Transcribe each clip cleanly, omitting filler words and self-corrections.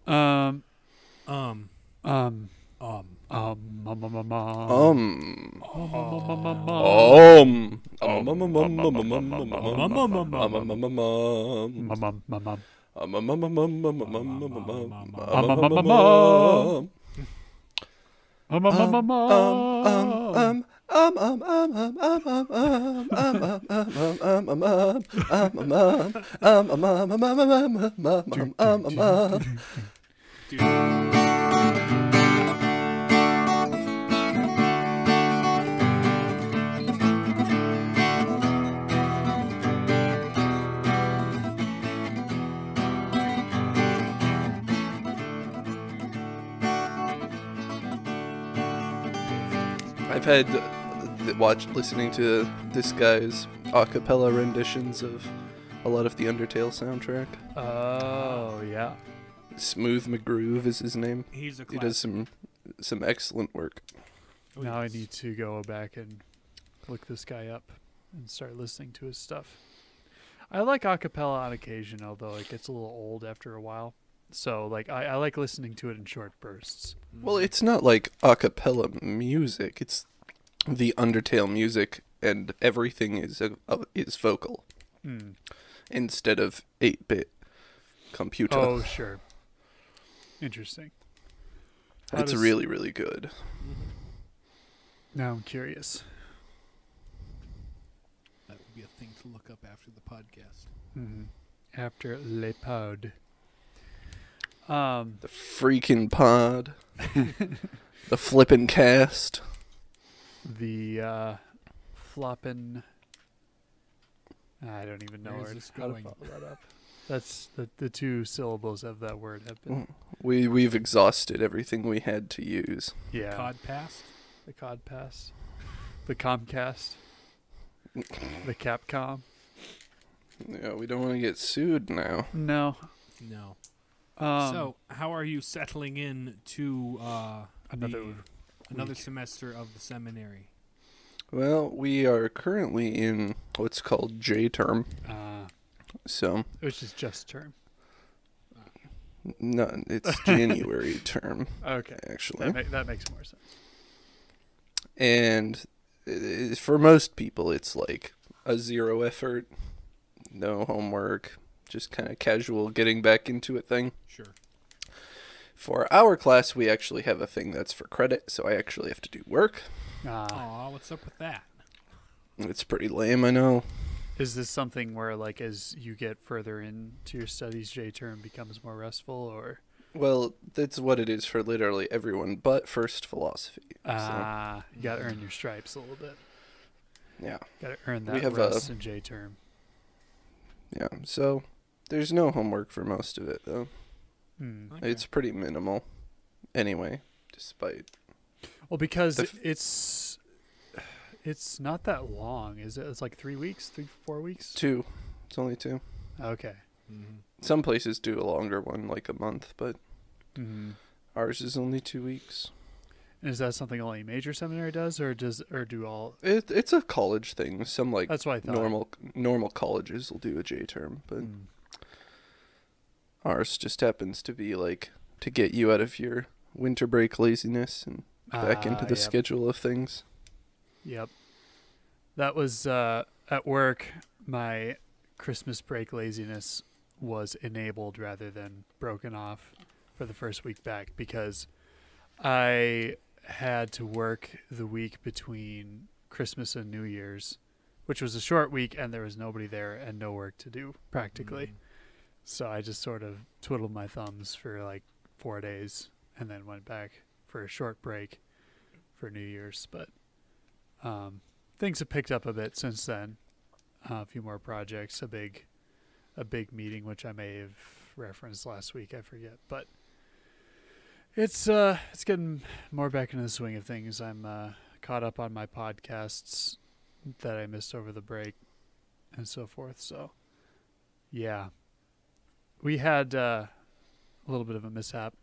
Um. Um. Um. Um. Um. Um. Um. Um. Um. I've had listening to this guy's a cappella renditions of a lot of the Undertale soundtrack. Oh yeah. Smooth McGroove is his name. He's a He classic. does some excellent work. Oh, Now yes. I need to go back and look this guy up and start listening to his stuff. I like acapella on occasion, although it gets a little old after a while. So like I like listening to it in short bursts. Well, it's not like a cappella music. It's the Undertale music, and everything is vocal Hmm. instead of 8-bit computer. Oh sure. Interesting. How It's does- really, really good. Now I'm curious. That would be a thing to look up after the podcast. Hmm. After Le Pod. The freaking pod. The flippin' cast. The floppin'. I don't even know Where is this how to going? follow that up. That's the two syllables of that word have been. We've exhausted everything we had to use. Yeah. Cod past. The Codpass. The Comcast. The Capcom. Yeah, we don't want to get sued now. No. No. Um, So, how are you settling in to Another week. semester of the seminary? Well, we are currently in what's called J term. So, which is just term. no, it's January term, Okay. actually. That makes more sense. And for most people, it's like a zero effort, no homework, just kind of casual getting back into it thing. Sure. For our class, we actually have a thing that's for credit, so I actually have to do work. Aw, what's up with that? It's pretty lame, I know. Is this something where, like, as you get further into your studies, J term becomes more restful, or? Well, that's what it is for literally everyone but first philosophy. You gotta earn your stripes a little bit. Yeah. Gotta earn We that have rest in J term. Yeah, so there's no homework for most of it, though. Okay. It's pretty minimal. Anyway, despite... Well, because The it's not that long, is it? It's like 3 weeks, 4 weeks? 2. It's only 2. Okay. Mhm. Some places do a longer one, like a month, but Mm-hmm. ours is only 2 weeks. And is that something only major seminary does, or do all? It's a college thing. Some like That's what I thought. normal colleges will do a J term, but Mm. ours just happens to be like to get you out of your winter break laziness and back into the Yep. schedule of things. Yep. That was at work. My Christmas break laziness was enabled rather than broken off for the first week back, because I had to work the week between Christmas and New Year's, which was a short week, and there was nobody there and no work to do practically. So I just sort of twiddled my thumbs for like 4 days and then went back for a short break for New Year's. But things have picked up a bit since then. A few more projects, a big meeting, which I may have referenced last week. I forget, but it's getting more back into the swing of things. I'm caught up on my podcasts that I missed over the break and so forth. So yeah, we had a little bit of a mishap,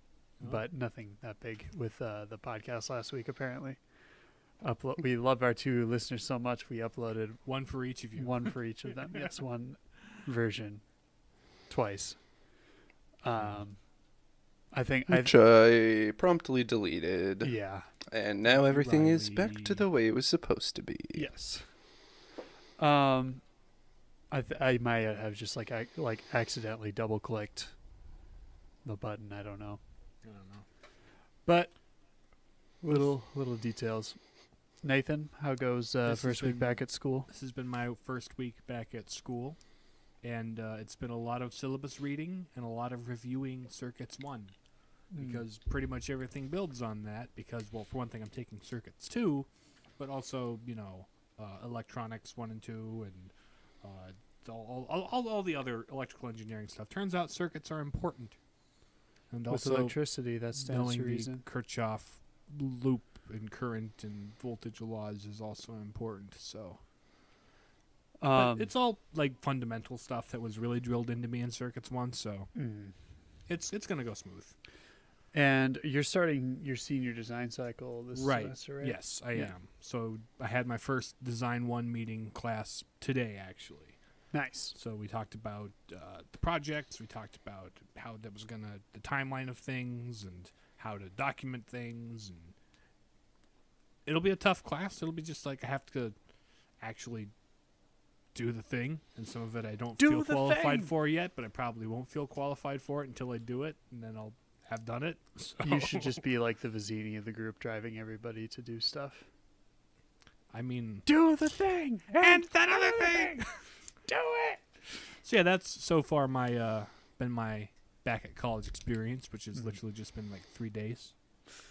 but nothing that big with the podcast last week. Apparently, we love our 2 listeners so much. We uploaded One for each of you. one for each of them. Yes, one version twice. I think which I promptly deleted. yeah. And now everything is back Riley. to the way it was supposed to be. Yes. I might have just like accidentally double clicked the button. I don't know. I don't know. But little details. Nathan, how goes This has first week been- back at school? This has been my first week back at school, and it's been a lot of syllabus reading and a lot of reviewing Circuits 1, because pretty much everything builds on that, because, well, for one thing, I'm taking Circuits 2, but also, electronics 1 and 2, and all the other electrical engineering stuff. Turns out circuits are important. And with also electricity, that stands knowing to the reason. Kirchhoff loop and current and voltage laws is also important. So but it's all like fundamental stuff that was really drilled into me in Circuits 1, so it's gonna go smooth. And you're starting your senior design cycle this semester, right? Yes, I am. So I had my first Design 1 meeting class today, actually. Nice. So we talked about the projects. We talked about how that was the timeline of things and how to document things. And it'll be a tough class. It'll be just like I have to actually do the thing. And some of it I don't feel qualified for yet, but I probably won't feel qualified for it until I do it. And then I'll have done it. So. You should just be like the Vizzini of the group, driving everybody to do stuff. I mean, Do the thing and that other thing. Do it. So yeah, that's so far been my back at college experience, which has literally just been like 3 days.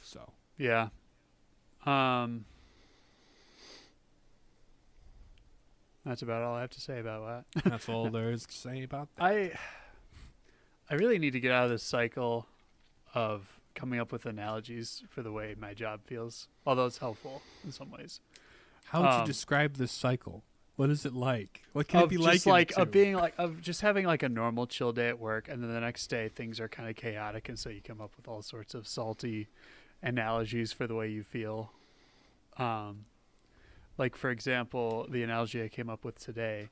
So Yeah. That's about all I have to say about that. that's all there is to say about that. I really need to get out of this cycle of coming up with analogies for the way my job feels, although it's helpful in some ways. How would you describe this cycle? What is it like? What can Of it be just like? of being like of just having like a normal chill day at work, and then the next day things are kind of chaotic, and so you come up with all sorts of salty analogies for the way you feel. Like for example, the analogy I came up with today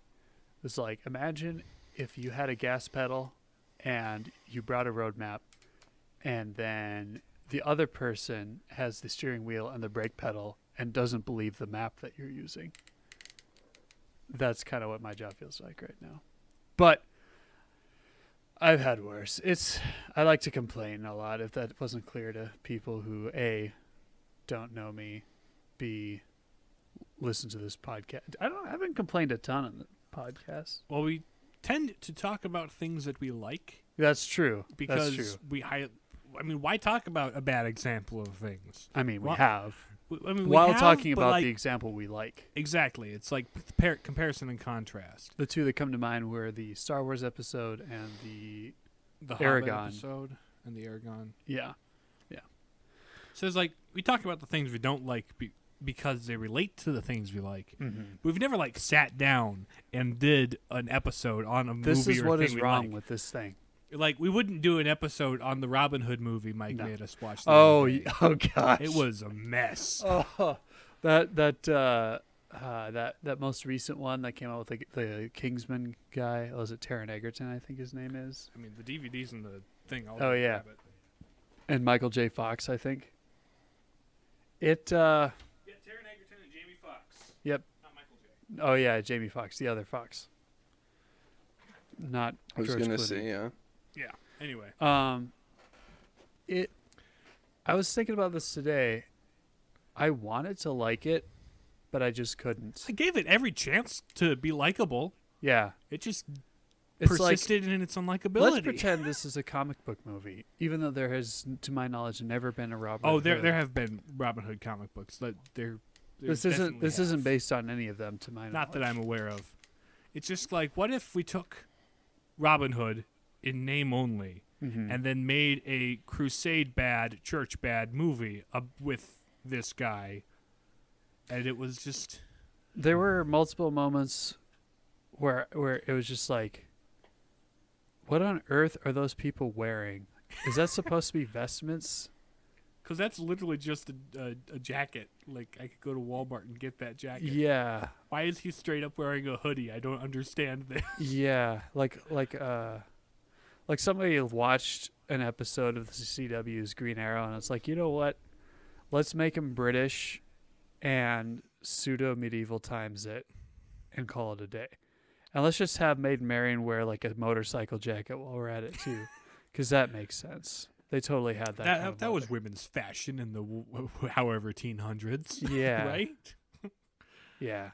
was like, imagine if you had a gas pedal and you brought a roadmap, and then the other person has the steering wheel and the brake pedal and doesn't believe the map that you're using. That's kind of what my job feels like right now. But I've had worse. I like to complain a lot, if that wasn't clear to people who A, don't know me, B, listen to this podcast. I haven't complained a ton on the podcast. Well, we tend to talk about things that we like That's true. because That's true. why talk about a bad example of things? I mean, we Well, have. We While have, talking but, about like, the example we like. exactly, it's like comparison and contrast. The two that come to mind were the Star Wars episode and the The Aragon. Hobbit episode and the Aragon. yeah. So it's like we talk about the things we don't like because they relate to the things we like. Mm-hmm. We've never like sat down and did an episode on a This movie is or what thing is we wrong like. with this thing. Like we wouldn't do an episode on the Robin Hood movie Mike No. made us watch. The Oh, other day. oh gosh. It was a mess. Oh, that most recent one that came out with the Kingsman guy. Was it Taron Egerton? I think his name is. I mean, the DVD's in the thing. Oh, yeah. grab it. And Michael J. Fox, I think. Yeah, Taron Egerton and Jamie Foxx. Yep. Not Michael J. Oh yeah, Jamie Foxx, the other Fox. Not I was George gonna Clooney. say, yeah. Yeah. Anyway. I was thinking about this today. I wanted to like it, but I just couldn't. I gave it every chance to be likable. Yeah. It just It's like, persisted in its unlikability. let's pretend this is a comic book movie, even though there has, to my knowledge, never been a Robin Hood. there have been Robin Hood comic books that This isn't based on any of them, to my knowledge. Not that I'm aware of. It's just like, what if we took Robin Hood in name only Mhm. and then made a crusade bad, church bad movie with this guy, and it was just There were multiple moments where it was just like, what on earth are those people wearing? Is that supposed to be vestments? because that's literally just a jacket. Like I could go to Walmart and get that jacket. Yeah. Why is he straight up wearing a hoodie? I don't understand this. Yeah, like Like somebody watched an episode of the CW's Green Arrow and it's like, you know what? Let's make him British and pseudo medieval times it and call it a day. And let's just have Maid Marian wear like a motorcycle jacket while we're at it too, because that makes sense. They totally had that. Kind of That was women's fashion in the however teen hundreds. Yeah. Right. Yeah.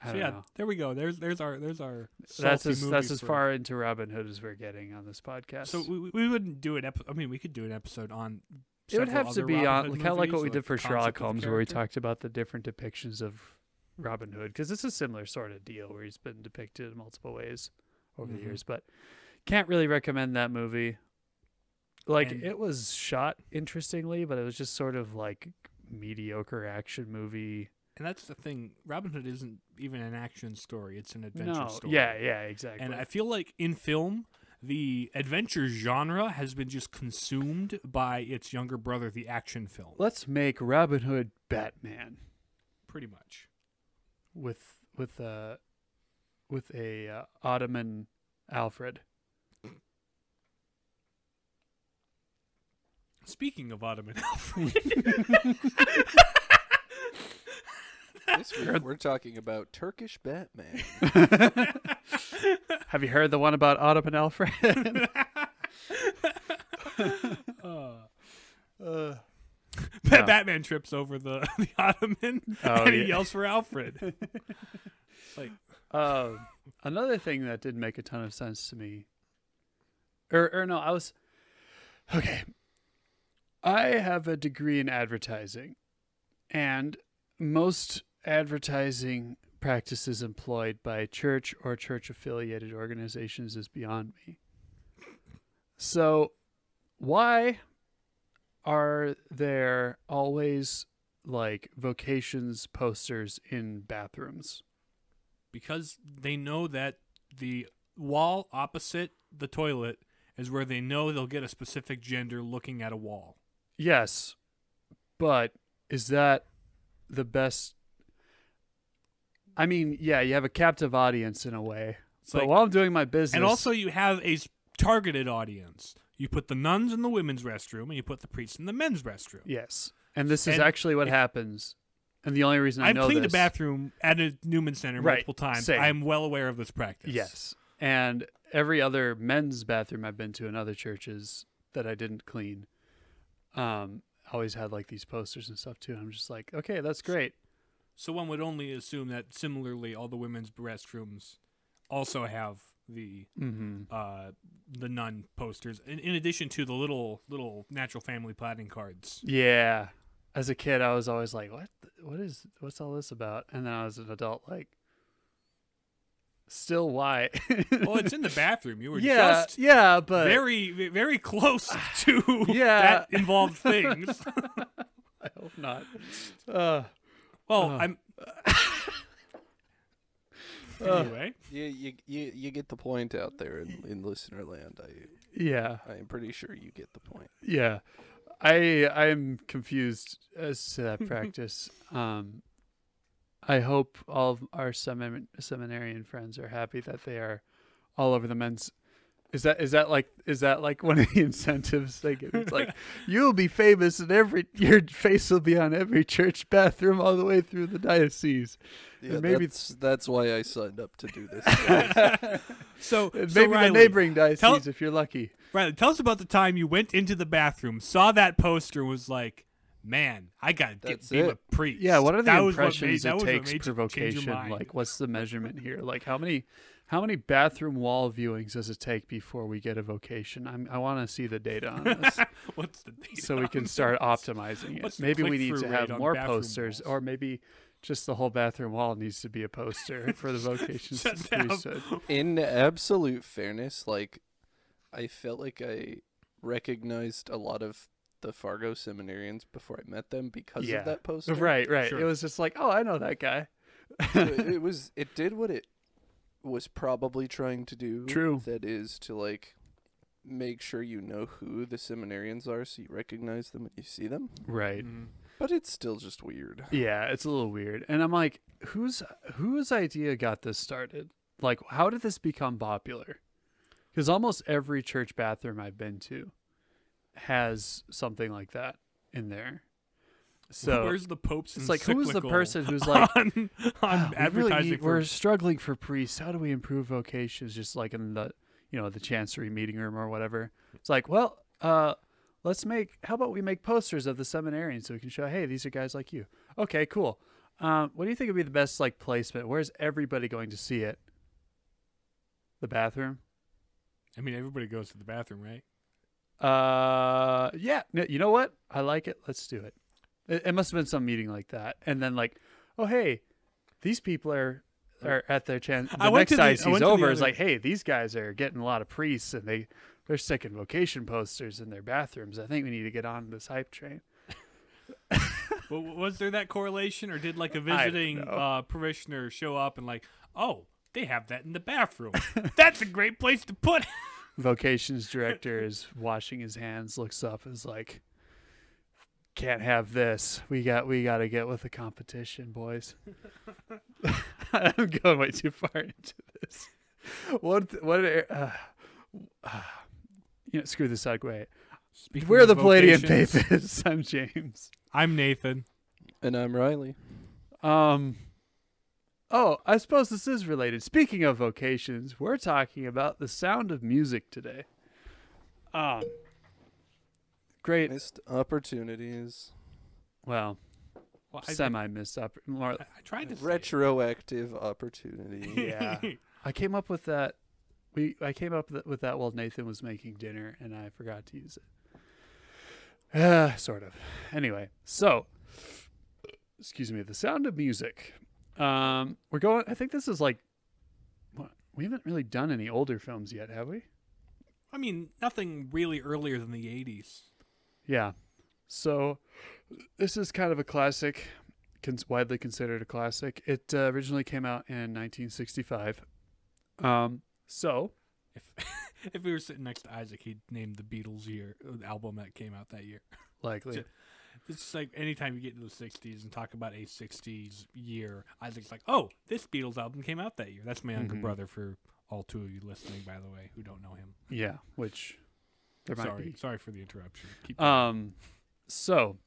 I So don't yeah, know. there we go. There's our That's salty as movie that's as for- far into Robin Hood as we're getting on this podcast. So we wouldn't do an episode. I mean, we could do an episode on. it would several have to other be Robin on Hood kind of like what movies, we did for the Sherlock concept of the Holmes, where we character. talked about the different depictions of Robin Hood, because it's a similar sort of deal where he's been depicted in multiple ways over the Mhm. years. But can't really recommend that movie. Like And- it was shot interestingly, but it was just sort of like mediocre action movie. And that's the thing. Robin Hood isn't even an action story; it's an adventure No, story. yeah, exactly. And I feel like in film, the adventure genre has been just consumed by its younger brother, the action film. Let's make Robin Hood Batman Pretty much. with a Ottoman Alfred. Speaking of Ottoman Alfred, This week we're talking about Turkish Batman. Have you heard the one about Ottoman Alfred? No. Batman trips over the Ottoman Oh, and he yeah. yells for Alfred. Like, Another thing that didn't make a ton of sense to me, or no, okay. I have a degree in advertising, and most advertising practices employed by church or church-affiliated organizations is beyond me. So, why are there always like vocations posters in bathrooms? because they know that the wall opposite the toilet is where they know they'll get a specific gender looking at a wall. Yes, but is that the best? I mean, yeah, you have a captive audience in a way. It's But like- while I'm doing my business, And also, you have a targeted audience. You put the nuns in the women's restroom, and you put the priests in the men's restroom. yes, and this is And actually what if- happens. And the only reason I I've know cleaned this, a bathroom at a Newman Center Right, multiple times. same. I'm well aware of this practice. yes, and every other men's bathroom I've been to in other churches that I didn't clean, always had like these posters and stuff too. And I'm just like, okay, that's great. So one would only assume that similarly, all the women's restrooms also have the nun posters, in addition to the little natural family planning cards. Yeah. As a kid, I was always like, what's all this about? And then I was an adult, like, still why? Well, it's in the bathroom. You were yeah, just yeah, but very, very close to Yeah. that involved things. I hope not. Well, I'm. Anyway, You get the point out there in listener land. Yeah, I am pretty sure you get the point. yeah. I'm confused as to that practice. I hope all of our seminarian friends are happy that they are all over the men's. Is that like one of the incentives they get? It's like you'll be famous and your face will be on every church bathroom all the way through the diocese. Yeah, And maybe that's why I signed up to do this. so And so maybe Riley, the neighboring diocese tell- if you're lucky. Riley, tell us about the time you went into the bathroom, saw that poster, and was like, "Man, I gotta That's be it. a priest." Yeah, what are the That was what impressions made- that it was what takes made per you change your vocation? mind. Like, what's the measurement here? Like, how many bathroom wall viewings does it take before we get a vocation? I want to see the data on this, What's the data so we can on start this? optimizing it. What's the Maybe we need click-through to rate have on more bathroom posters, walls? or maybe just the whole bathroom wall needs to be a poster for the vocations to Shut the down. priesthood. In absolute fairness, like I felt like I recognized a lot of the Fargo seminarians before I met them because Yeah. of that poster. Right. Sure. It was just like, oh, I know that guy. So it did what it was probably trying to do. True. That is to like make sure you know who the seminarians are, so you recognize them when you see them. Right. Mhm. But it's still just weird. Yeah, it's a little weird. And I'm like, whose idea got this started? Like, how did this become popular? Because almost every church bathroom I've been to has something like that in there. So where's the Pope's it's like, who's the encyclical person who's like, on "Ah, advertising for we're struggling for priests. How do we improve vocations? Just like in the, the chancery meeting room or whatever. It's like, well, how about we make posters of the seminarians so we can show, hey, these are guys like you. Okay, cool. What do you think would be the best like placement? Where's everybody going to see it? The bathroom? I mean, everybody goes to the bathroom, right? Yeah. You know what? I like it. Let's do it. It must have been some meeting like that. And then like, oh, hey, these people are at their chance. The next diocese over is like, hey, these guys are getting a lot of priests and they're sticking vocation posters in their bathrooms. I think we need to get on this hype train. Well, was there that correlation, or did like a visiting parishioner show up and like, oh, they have that in the bathroom. That's a great place to put it. Vocations director is washing his hands, looks up, is like, can't have this. We got to get with the competition, boys. I'm going way too far into this. Screw the segue. Speaking We're of the Palladian vocations, Papists. I'm James. I'm Nathan. And I'm Riley. Oh, I suppose this is related. Speaking of vocations, we're talking about the sound of music today. Great. Missed opportunities. Well, Well, semi-missed up. More, I tried to say Retroactive opportunity. yeah. I came up with that. I came up with that while Nathan was making dinner, and I forgot to use it. Sort of. Anyway, so, excuse me. The sound of music. We're going. I think this is like. We haven't really done any older films yet, have we? I mean, nothing really earlier than the 80s. Yeah. So, this is kind of a classic, widely considered a classic. It originally came out in 1965. So, If we were sitting next to Isaac, he'd name the Beatles album that came out that year. likely. It's just like anytime you get into the 60s and talk about a 60s year, Isaac's like, oh, this Beatles album came out that year. That's my younger brother, for all two of you listening, by the way, who don't know him. Yeah, which there might be. Sorry for the interruption. Keep So,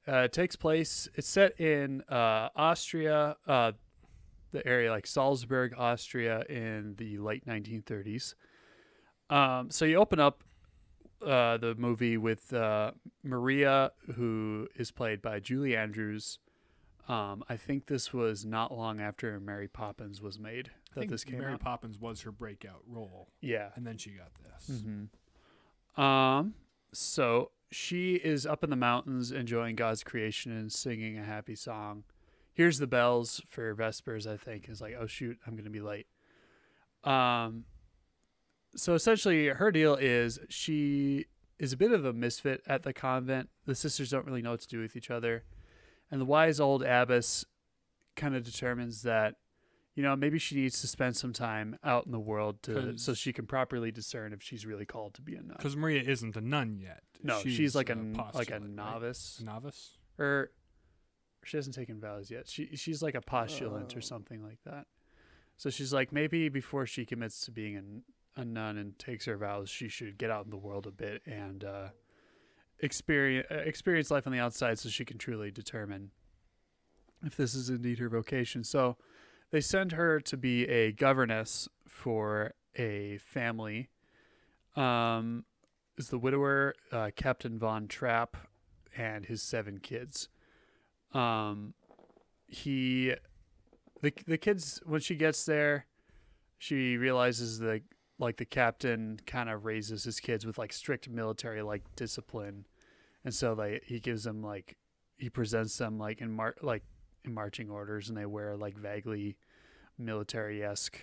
it takes place, it's set in Austria, the area like Salzburg, Austria in the late 1930s. So you open up the movie with Maria, who is played by Julie Andrews. I think this was not long after Mary Poppins was made I think this came Mary out. Poppins was her breakout role. Yeah. And then she got this. So she is up in the mountains enjoying God's creation and singing a happy song. Hears the bells for Vespers, I think. Is like, oh shoot, I'm gonna be late. So essentially her deal is she is a bit of a misfit at the convent. The sisters don't really know what to do with each other. And the wise old abbess kind of determines that, maybe she needs to spend some time out in the world so she can properly discern if she's really called to be a nun. Because Maria isn't a nun yet. No, she's like a postulant, novice. Right? A novice? Or she hasn't taken vows yet. She's like a postulant or something like that. So she's like, maybe before she commits to being a nun and takes her vows, she should get out in the world a bit and experience life on the outside so she can truly determine if this is indeed her vocation. So they send her to be a governess for a family. Is the widower, Captain Von Trapp, and his 7 kids. The kids, when she gets there, she realizes that the captain kind of raises his kids with like strict military like discipline, and so he gives them he presents them in marching orders, and they wear like vaguely military-esque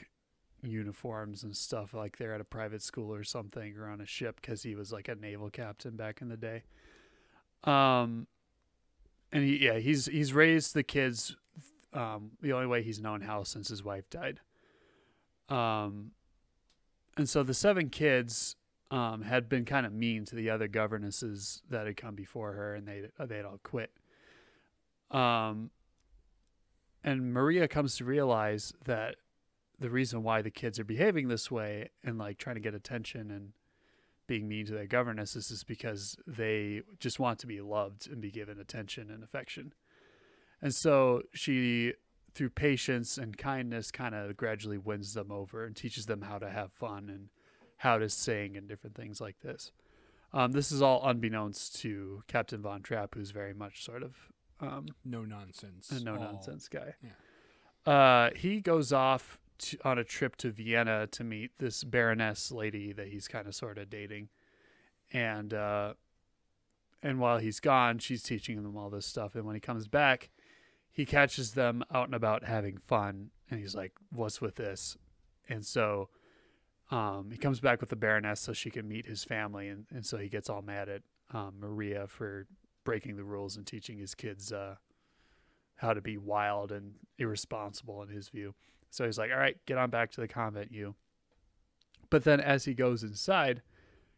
uniforms and stuff, like they're at a private school or something or on a ship, because he was like a naval captain back in the day. And he's raised the kids the only way he's known how since his wife died. And so the 7 kids had been kind of mean to the other governesses that had come before her, and they'd all quit. And Maria comes to realize that the reason why the kids are behaving this way and like trying to get attention and being mean to their governesses is because they just want to be loved and be given attention and affection. And so she, through patience and kindness, kind of gradually wins them over and teaches them how to have fun and how to sing and different things like this. This is all unbeknownst to Captain Von Trapp, who's very much sort of No nonsense. a no-nonsense guy. Yeah. He goes off on a trip to Vienna to meet this Baroness lady that he's kind of sort of dating. And while he's gone, she's teaching him all this stuff. And when he comes back, he catches them out and about having fun. And he's like, what's with this? And so he comes back with the Baroness so she can meet his family. And so he gets all mad at Maria for breaking the rules and teaching his kids how to be wild and irresponsible in his view. So he's like, all right, get on back to the convent, you. But then as he goes inside,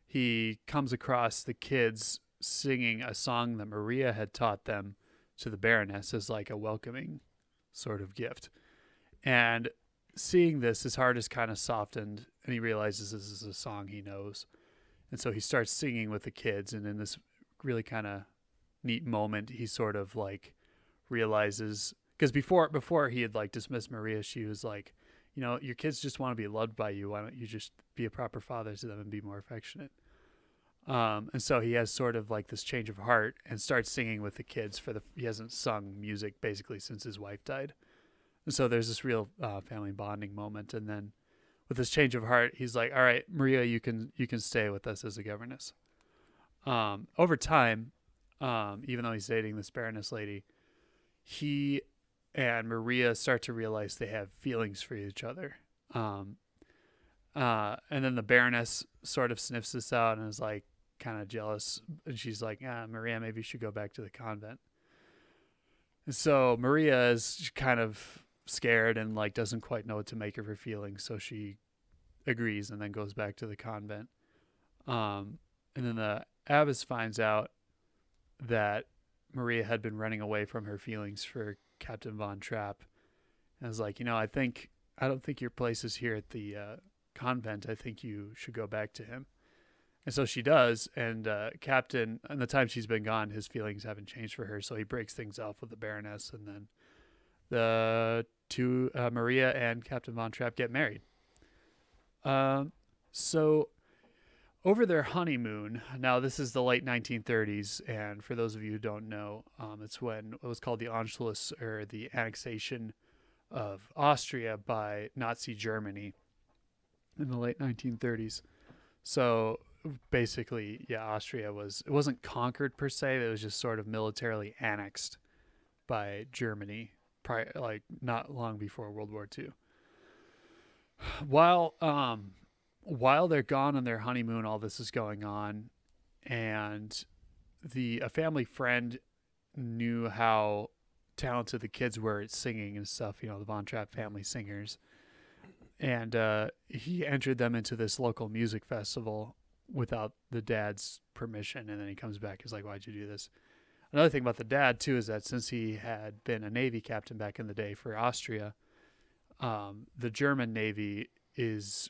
he comes across the kids singing a song that Maria had taught them to the Baroness as like a welcoming sort of gift. And seeing this, his heart is kind of softened, and he realizes this is a song he knows. And so he starts singing with the kids, and in this really kind of neat moment, he sort of like realizes, because before he had like dismissed Maria, she was like, you know, your kids just want to be loved by you. Why don't you just be a proper father to them and be more affectionate? And so he has sort of like this change of heart and starts singing with the kids. He hasn't sung music basically since his wife died. And so there's this real family bonding moment. And then with this change of heart, he's like, all right, Maria, you can stay with us as a governess. Over time, even though he's dating this Baroness lady, he and Maria start to realize they have feelings for each other. And then the Baroness sort of sniffs this out and is like kind of jealous. And she's like, Maria, maybe you should go back to the convent. And so Maria is kind of scared and like doesn't quite know what to make of her feelings. So she agrees and then goes back to the convent. And then the abbess finds out that Maria had been running away from her feelings for Captain Von Trapp. And I was like, I don't think your place is here at the convent. I think you should go back to him. And so she does. And Captain, in the time she's been gone, his feelings haven't changed for her. So he breaks things off with the Baroness. And then the two, Maria and Captain Von Trapp, get married. So over their honeymoon, now this is the late 1930s, and for those of you who don't know, it's when it was called the Anschluss, or the annexation of Austria by Nazi Germany in the late 1930s. So basically, Austria it wasn't conquered per se, it was just sort of militarily annexed by Germany, like not long before World War II. While they're gone on their honeymoon, all this is going on, and a family friend knew how talented the kids were at singing and stuff, the Von Trapp family singers. And he entered them into this local music festival without the dad's permission, and then he comes back, he's like, why'd you do this? Another thing about the dad, too, is that since he had been a Navy captain back in the day for Austria, the German Navy is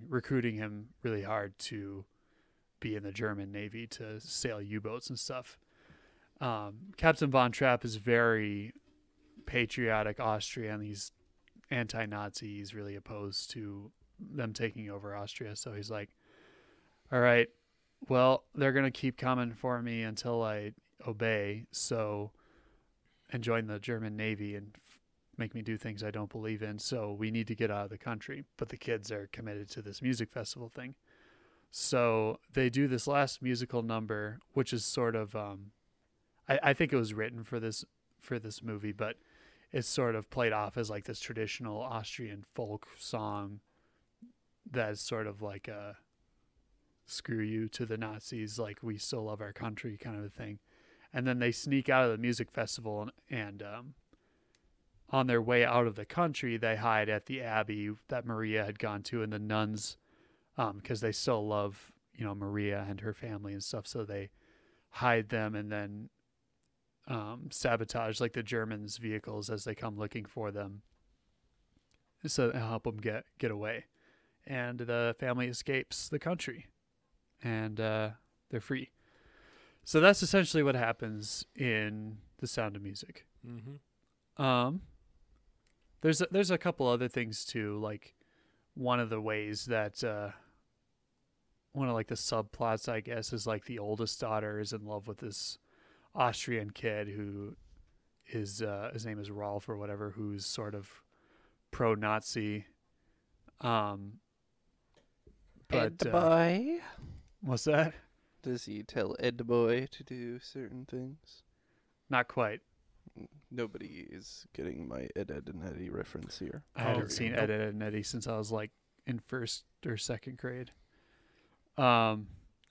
recruiting him really hard to be in the German Navy to sail U-boats and stuff. Captain Von Trapp is very patriotic Austrian. He's anti-Nazi. He's really opposed to them taking over Austria. So he's like, all right, well, they're going to keep coming for me until I obey. And join the German Navy and make me do things I don't believe in, so we need to get out of the country. But the kids are committed to this music festival thing. So they do this last musical number, which is sort of, I think it was written for this movie, but it's sort of played off as like this traditional Austrian folk song that's sort of like a screw you to the Nazis, like we still love our country kind of a thing. And then they sneak out of the music festival and on their way out of the country, they hide at the abbey that Maria had gone to, and the nuns, because they still love, Maria and her family and stuff. So they hide them and then sabotage like the Germans' vehicles as they come looking for them. so help them get away. And the family escapes the country, and they're free. So that's essentially what happens in The Sound of Music. Mm-hmm. There's a couple other things too, like one of the ways that one of like the subplots, I guess, is like the oldest daughter is in love with this Austrian kid who is his name is Rolf or whatever, who's sort of pro-Nazi. Ed But Boy. what's that? Does he tell Ed Boy to do certain things? Not quite. Nobody is getting my Ed, Ed and Eddie reference here. I hadn't Oh, seen nope. Ed, Ed and Eddie since I was like in first or second grade. Oh,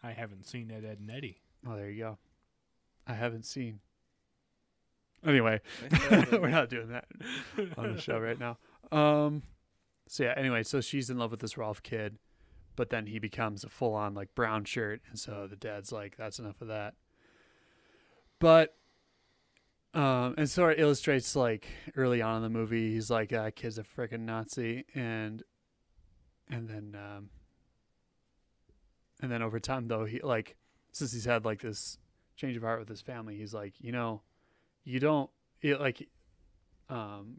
I haven't seen Ed, Ed, and Eddie. there you go. I haven't seen. Anyway, we're not doing that on the show right now. So yeah, anyway, so she's in love with this Rolf kid, but then he becomes a full-on like brown shirt, and so the dad's like, "That's enough of that." But and so it illustrates like early on in the movie, he's like, "That kid's a freaking Nazi," and then over time though, he like since he's had like this change of heart with his family, he's like, you don't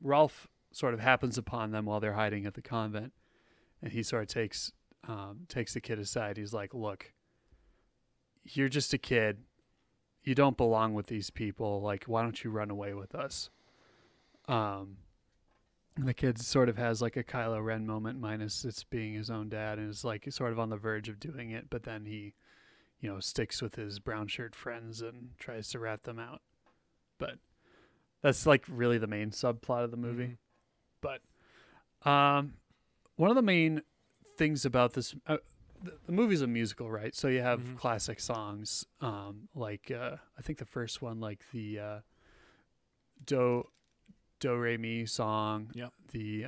Rolf sort of happens upon them while they're hiding at the convent, and he sort of takes the kid aside. He's like, "Look, you're just a kid. You don't belong with these people. Like, why don't you run away with us?" And the kid sort of has like a Kylo Ren moment, minus it's being his own dad, and is like sort of on the verge of doing it, but then he, sticks with his brown shirt friends and tries to rat them out. But that's like really the main subplot of the movie. But one of the main things about this, the movie's a musical, right? So you have classic songs, like I think the first one, like the Do Re Mi song. Yep. The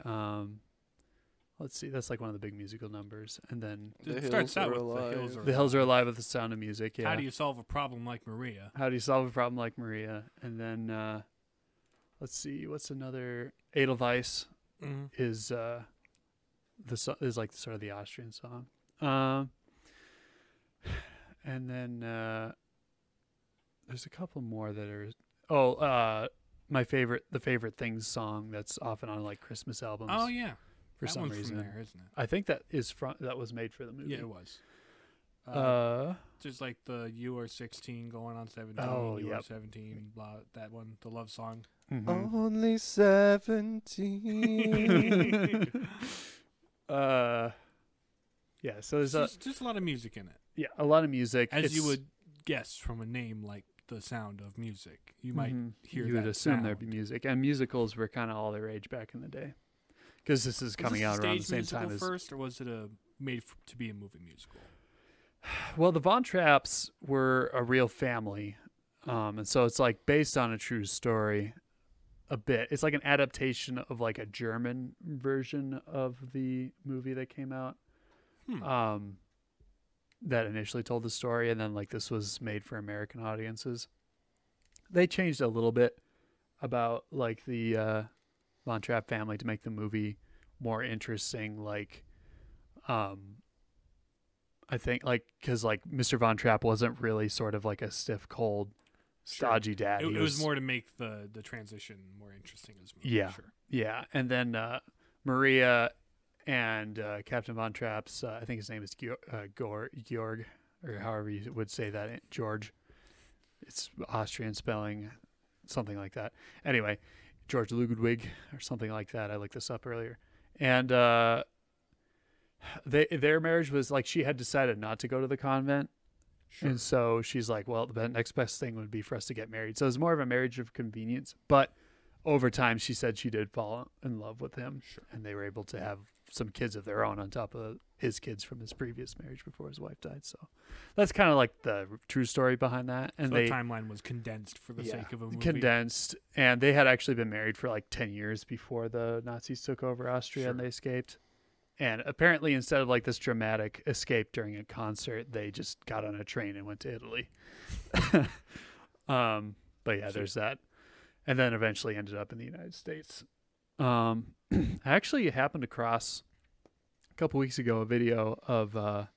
let's see, that's like one of the big musical numbers, and then It starts out with The Hills Are The Hills Are Alive with the Sound of Music. Yeah. How do you solve a problem like Maria? How do you solve a problem like Maria? And then let's see, what's another? Edelweiss is is like sort of the Austrian song. And then there's a couple more that are the favorite things song that's often on like Christmas albums. Oh yeah, for that some one's reason. from there, isn't it? I think that was made for the movie. Yeah, it was. Just like the "You Are 16, Going on 17." Oh, You yep. Are 17. Blah. That one, the love song. mhm. Only 17. Yeah, so there's Just a lot of music in it, a lot of music. as you would guess from a name like The Sound of Music. You might hear you that would assume sound. there'd be music, and musicals were kind of all the rage back in the day, because this is coming was out this a around the stage same time musical as. first, or was it made to be a movie musical? Well, the Von Trapps were a real family, and so it's like based on a true story. A bit, it's like an adaptation of like a German version of the movie that came out. That initially told the story, and then like this was made for American audiences. They changed a little bit about like the Von Trapp family to make the movie more interesting. Like, I think like because like Mr. Von Trapp wasn't really sort of like a stiff, cold, stodgy dad. It was more to make the transition more interesting as well. Yeah. Sure. Yeah, and then Maria and Captain Von Trapp's, I think his name is Georg, or however you would say that, George. It's Austrian spelling, something like that. Anyway, George Ludwig or something like that. I looked this up earlier. And their marriage was like she had decided not to go to the convent. Sure. And so she's like, well, the next best thing would be for us to get married. So it was more of a marriage of convenience. But over time, she said she did fall in love with him. Sure. And they were able to have some kids of their own on top of his kids from his previous marriage before his wife died. So that's kind of like the true story behind that. And So the timeline was condensed for the sake of a movie. condensed. And they had actually been married for like 10 years before the Nazis took over Austria and Sure. they escaped. And apparently, instead of like this dramatic escape during a concert, they just got on a train and went to Italy. But yeah, there's that. And then eventually ended up in the United States. I actually happened across a couple weeks ago a video of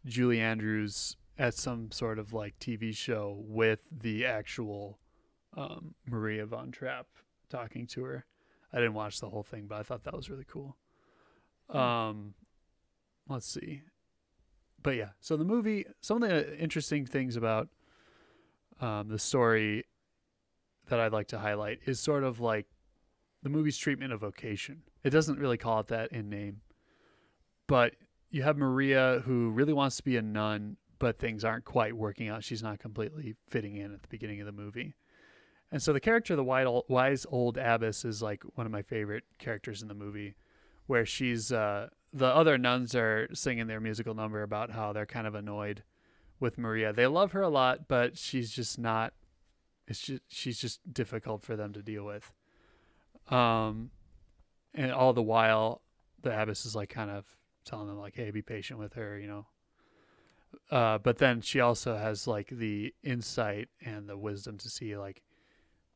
Julie Andrews at some sort of like TV show with the actual Maria von Trapp talking to her. I didn't watch the whole thing, but I thought that was really cool. Let's see. But yeah, so the movie, some of the interesting things about the story that I'd like to highlight is sort of like the movie's treatment of vocation. It doesn't really call it that in name, but you have Maria who really wants to be a nun, but things aren't quite working out. She's not completely fitting in at the beginning of the movie. And so the character of the wise old abbess is like one of my favorite characters in the movie, where she's the other nuns are singing their musical number about how they're kind of annoyed with Maria. They love her a lot, but she's just not. She's just difficult for them to deal with. And all the while, the abbess is like kind of telling them like, "Hey, be patient with her," you know. But then she also has like the insight and the wisdom to see like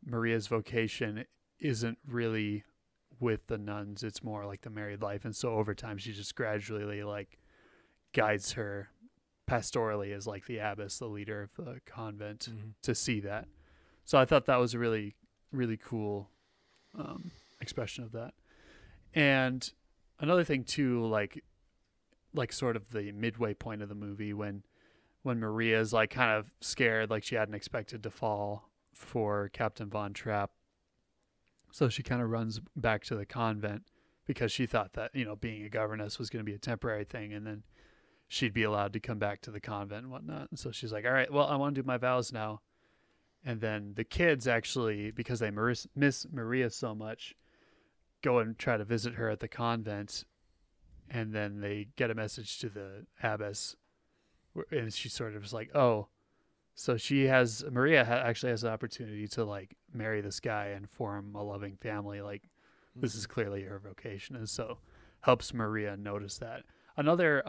Maria's vocation isn't really with the nuns. It's more like the married life. And so over time, she just gradually like guides her pastorally as like the abbess, the leader of the convent, to see that. So I thought that was a really, really cool expression of that. And another thing too, like sort of the midway point of the movie when Maria's like kind of scared, like she hadn't expected to fall for Captain Von Trapp. So she kind of runs back to the convent because she thought that, you know, being a governess was going to be a temporary thing, and then she'd be allowed to come back to the convent and whatnot. And so she's like, all right, well, I want to do my vows now. And then the kids actually, because they miss Maria so much, go and try to visit her at the convent. And then they get a message to the abbess, and she sort of is like, oh, so Maria actually has the opportunity to like marry this guy and form a loving family. Like this is clearly her vocation. And so helps Maria notice that. Another,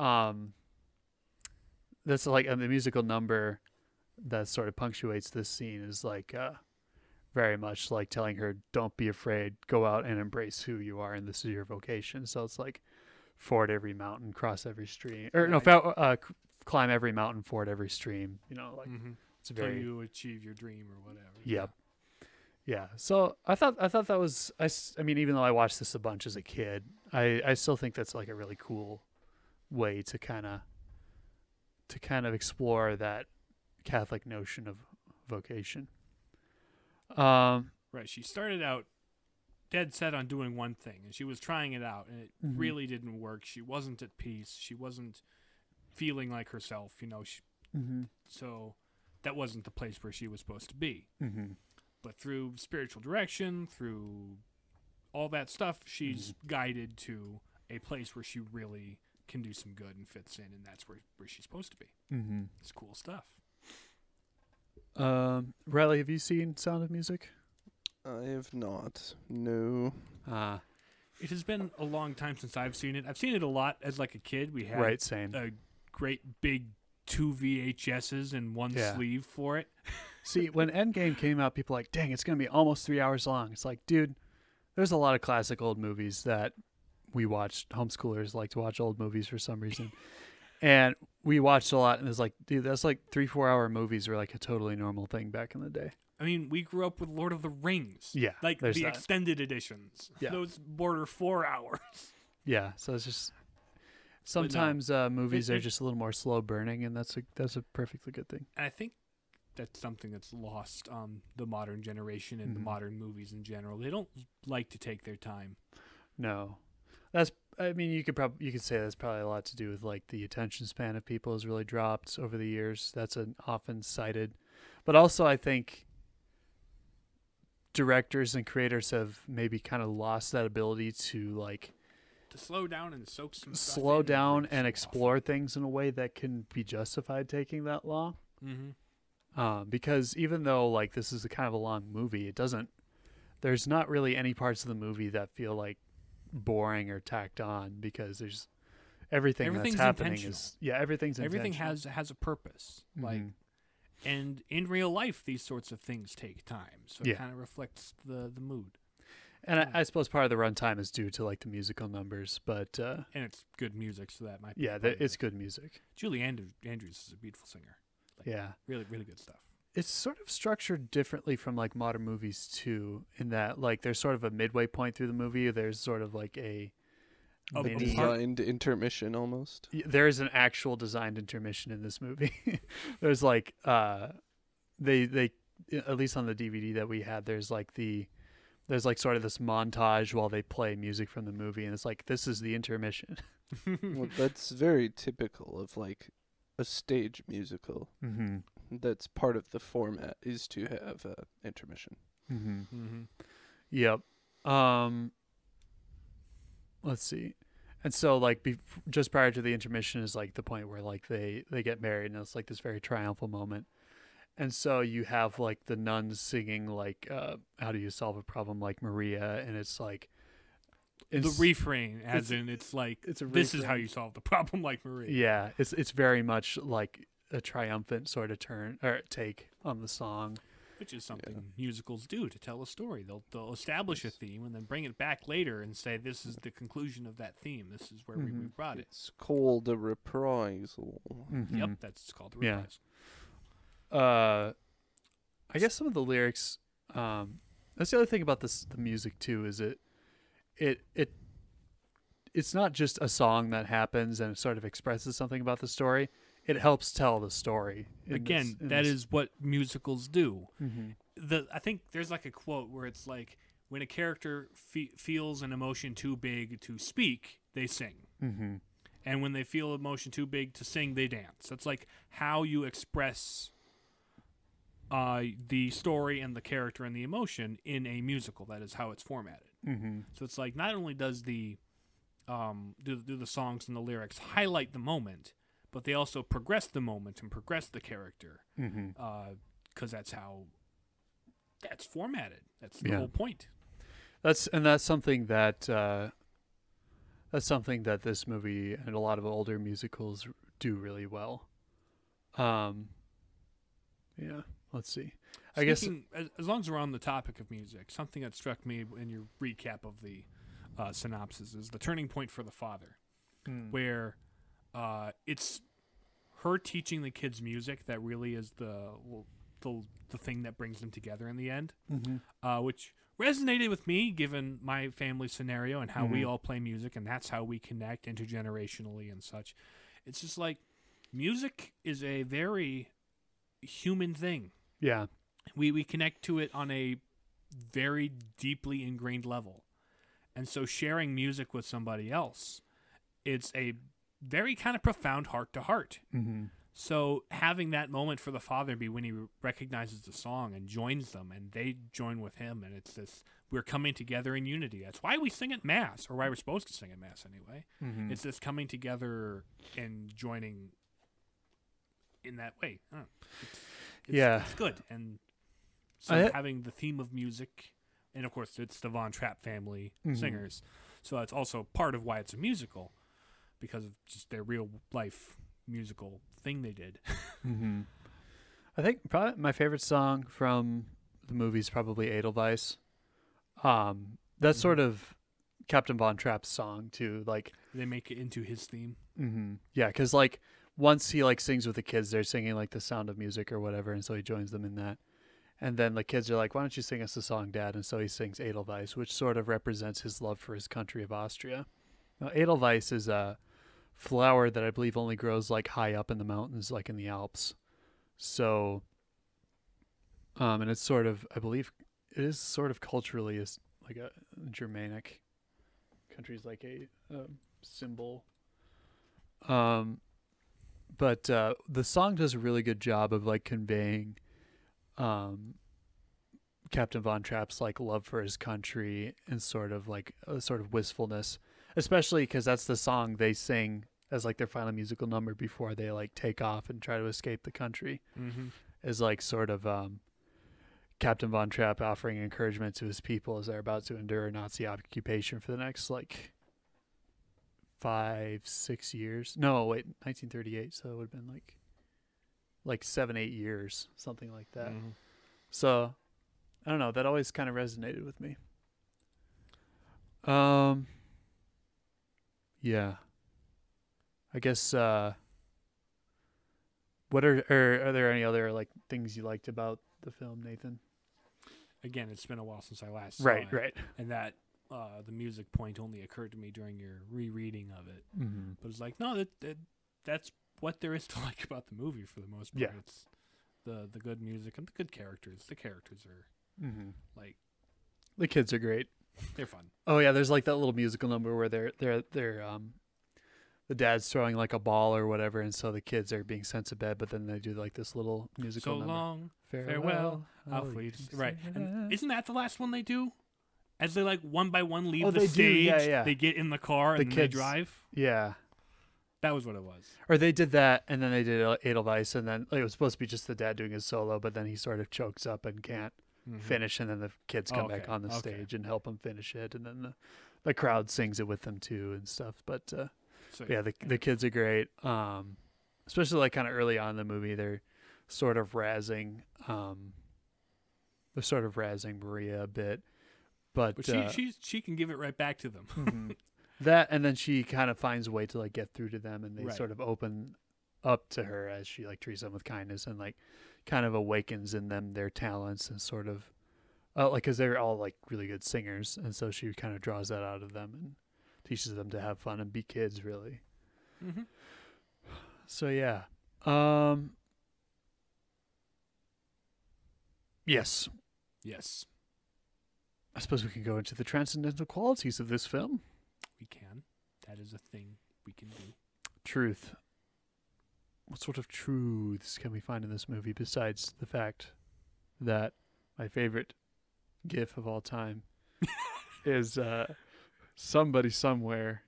that's like the musical number that sort of punctuates this scene is like, very much like telling her, don't be afraid, go out and embrace who you are. And this is your vocation. So it's like ford every mountain, cross every stream, or no, climb every mountain, ford every stream, you know, like it's very, till you achieve your dream or whatever. Yep. Yeah. So I thought that was, I mean, even though I watched this a bunch as a kid, I still think that's like a really cool way to kind of explore that Catholic notion of vocation. Right. She started out dead set on doing one thing, and she was trying it out, and it really didn't work. She wasn't at peace. She wasn't feeling like herself, you know. So that wasn't the place where she was supposed to be. But through spiritual direction, through all that stuff, she's guided to a place where she really can do some good and fits in, and that's where she's supposed to be. It's cool stuff. Riley, have you seen Sound of Music? I have not. No. It has been a long time since I've seen it. I've seen it a lot as like a kid. We had same. a great big 2 VHSs and one sleeve for it. See, when Endgame came out, people were like, dang, it's going to be almost 3 hours long. It's like, dude, there's a lot of classic old movies that we watched. Homeschoolers like to watch old movies for some reason. And we watched a lot, and it's like, dude, that's like 3-4 hour movies were like a totally normal thing back in the day. I mean, we grew up with Lord of the Rings. Yeah. Like the extended editions. Yeah. Those border 4 hours. Yeah. So it's just sometimes movies are just a little more slow burning, and that's a perfectly good thing. And I think that's something that's lost on the modern generation and the modern movies in general. They don't like to take their time. No. You could say that's probably a lot to do with like the attention span of people has really dropped over the years. That's an often cited, but also I think directors and creators have maybe kind of lost that ability to slow down and soak some stuff slow down and explore things in a way that can be justified taking that long. Because even though like this is a kind of a long movie, there's not really any parts of the movie that feel like boring or tacked on, because there's everything that's happening is everything has a purpose. And in real life these sorts of things take time, so it kind of reflects the mood. And I suppose part of the runtime is due to like the musical numbers, but And it's good music, so that might be yeah, part of it's it. good music. Julie Andrews is a beautiful singer. Yeah. Really, really good stuff. It's sort of structured differently from like modern movies too, in that like there's sort of a midway point through the movie. There's sort of like a Oh, mini. Designed intermission almost. There is an actual designed intermission in this movie. There's like they at least on the DVD that we had, there's like sort of this montage while they play music from the movie, and it's like this is the intermission. Well, that's very typical of like a stage musical. Mm-hmm. That's part of the format is to have intermission. Mm-hmm. Mm-hmm. Yep. Let's see. And so like just prior to the intermission is like the point where like they get married, and it's like this very triumphal moment. And so you have like the nuns singing like how do you solve a problem like Maria, and it's like The refrain, as in, it's like, it's a this is how refrain. you solve the problem like Marie. Yeah, it's very much like a triumphant sort of turn or take on the song. Which is something musicals do to tell a story. They'll establish a theme and then bring it back later and say, this is the conclusion of that theme. This is where we brought it. It's called a reprisal. Mhm. Yep, that's called the Yeah. reprise. I guess some of the lyrics. That's the other thing about the music too. Is it's not just a song that happens and it sort of expresses something about the story. It helps tell the story. Again, that is what musicals do. Mm-hmm. I think there's like a quote where it's like, when a character feels an emotion too big to speak, they sing. Mm-hmm. And when they feel emotion too big to sing, they dance. That's like how you express the story and the character and the emotion in a musical. That is how it's formatted. Mm-hmm. So it's like, not only does the do the songs and the lyrics highlight the moment, but they also progress the moment and progress the character, Mm-hmm. because that's how that's formatted. That's the Yeah. whole point. That's something that this movie and a lot of older musicals do really well. Yeah. Let's see. I guess. As long as we're on the topic of music, something that struck me in your recap of the synopsis is the turning point for the father, where it's her teaching the kids music that really is the thing that brings them together in the end, which resonated with me given my family scenario and how we all play music, and that's how we connect intergenerationally and such. It's just like music is a very human thing. Yeah. We connect to it on a very deeply ingrained level. And so sharing music with somebody else, it's a very kind of profound heart to heart. Mm-hmm. So having that moment for the father be when he recognizes the song and joins them, and they join with him, and it's this, we're coming together in unity. That's why we sing at Mass, or why we're supposed to sing at Mass anyway. Mm-hmm. It's this coming together and joining in that way. I don't know. It's good. And so having the theme of music, and of course it's the Von Trapp family singers, so that's also part of why it's a musical, because of just their real life musical thing they did. Mm-hmm. I think probably my favorite song from the movie is probably Edelweiss. That's sort of Captain Von Trapp's song too. Like They make it into his theme. yeah, because like once he like sings with the kids, they're singing like the Sound of Music or whatever, and so he joins them in that. And then the kids are like, "Why don't you sing us the song, Dad?" And so he sings Edelweiss, which sort of represents his love for his country of Austria. Now, Edelweiss is a flower that I believe only grows like high up in the mountains, like in the Alps. So, and it's sort of, I believe, it is sort of culturally is like a Germanic country's like a symbol. But the song does a really good job of like conveying Captain Von Trapp's like love for his country and sort of like a sort of wistfulness, especially because that's the song they sing as like their final musical number before they like take off and try to escape the country. Is like sort of Captain Von Trapp offering encouragement to his people as they're about to endure Nazi occupation for the next like 5-6 years. No, wait, 1938. So it would have been like 7-8 years, something like that. So I don't know. That always kind of resonated with me. Um. Yeah. I guess. What are there any other like things you liked about the film, Nathan? Again, it's been a while since I last saw Right. it, Right. and that the music point only occurred to me during your rereading of it. Mm-hmm. But it's like, no, that's what there is to like about the movie for the most part. Yeah. It's the good music and the good characters. The characters are Mm-hmm. like The kids are great. they're fun. Oh yeah, there's like that little musical number where they're the dad's throwing like a ball or whatever, and so the kids are being sent to bed, but then they do like this little musical So number. long, farewell. Auf Wiedersehen. Right. And isn't that the last one they do? As they like one by one leave Oh, the they do, stage, yeah. they get in the car The and then they kids- drive. Yeah. That was what it was. Or they did that, and then they did Edelweiss, and then like, it was supposed to be just the dad doing his solo, but then he sort of chokes up and can't finish, and then the kids come back Okay, on the okay. stage and help him finish it, and then the crowd sings it with them too and stuff. But So yeah, the kids are great. Especially like kind of early on in the movie, they're sort of razzing Maria a bit, but she can give it right back to them. mhm. That, and then she kind of finds a way to like get through to them, and they Right. sort of open up to her as she like treats them with kindness and like kind of awakens in them their talents and sort of like because they're all like really good singers, and so she kind of draws that out of them and teaches them to have fun and be kids really. Mm-hmm. So yeah, yes, Yes, I suppose we can go into the transcendental qualities of this film. we can. That is a thing we can do. Truth. What sort of truths can we find in this movie besides the fact that my favorite GIF of all time is somebody somewhere.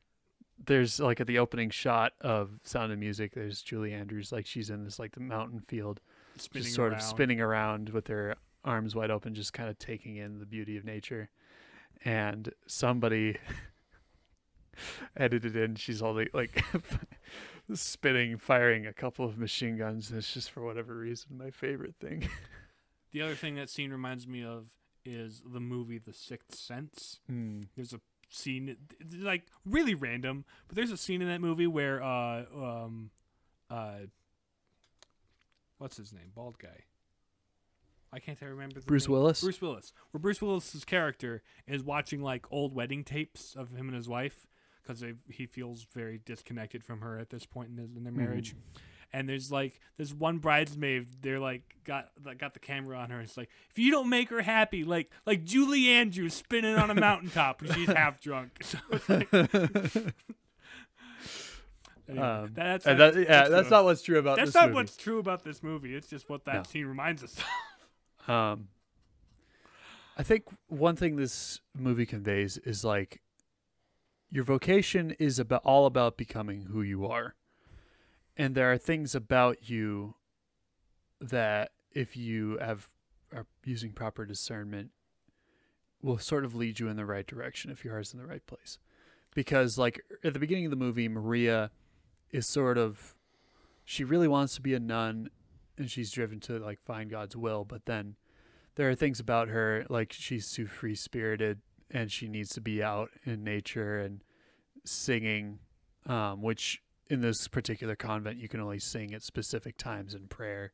There's like at the opening shot of Sound of Music, there's Julie Andrews, like she's in this like the mountain field, Spinning just sort around. of spinning around with her arms wide open, just kind of taking in the beauty of nature. And somebody edited in, she's holding like spinning, firing a couple of machine guns. And it's just for whatever reason my favorite thing. The other thing that scene reminds me of is the movie The Sixth Sense. There's a scene, like really random, but there's a scene in that movie where what's his name? Bald guy. Why can't I remember the Bruce name? Willis? Bruce Willis. Where Bruce Willis's character is watching like old wedding tapes of him and his wife because he feels very disconnected from her at this point in their marriage. And there's like this one bridesmaid. They're like got the camera on her. It's like, if you don't make her happy, like Julie Andrews spinning on a mountaintop when she's half drunk. So it's like, anyway, that's not what's true about that's this not movie. what's true about this movie. It's just what that No. scene reminds us of. I think one thing this movie conveys is like your vocation is all about becoming who you are. And there are things about you that if you are using proper discernment will sort of lead you in the right direction if your heart's in the right place. Because like at the beginning of the movie, Maria is sort of, she really wants to be a nun and she's driven to like find God's will, but then there are things about her, like she's too free-spirited and she needs to be out in nature and singing, which in this particular convent you can only sing at specific times in prayer.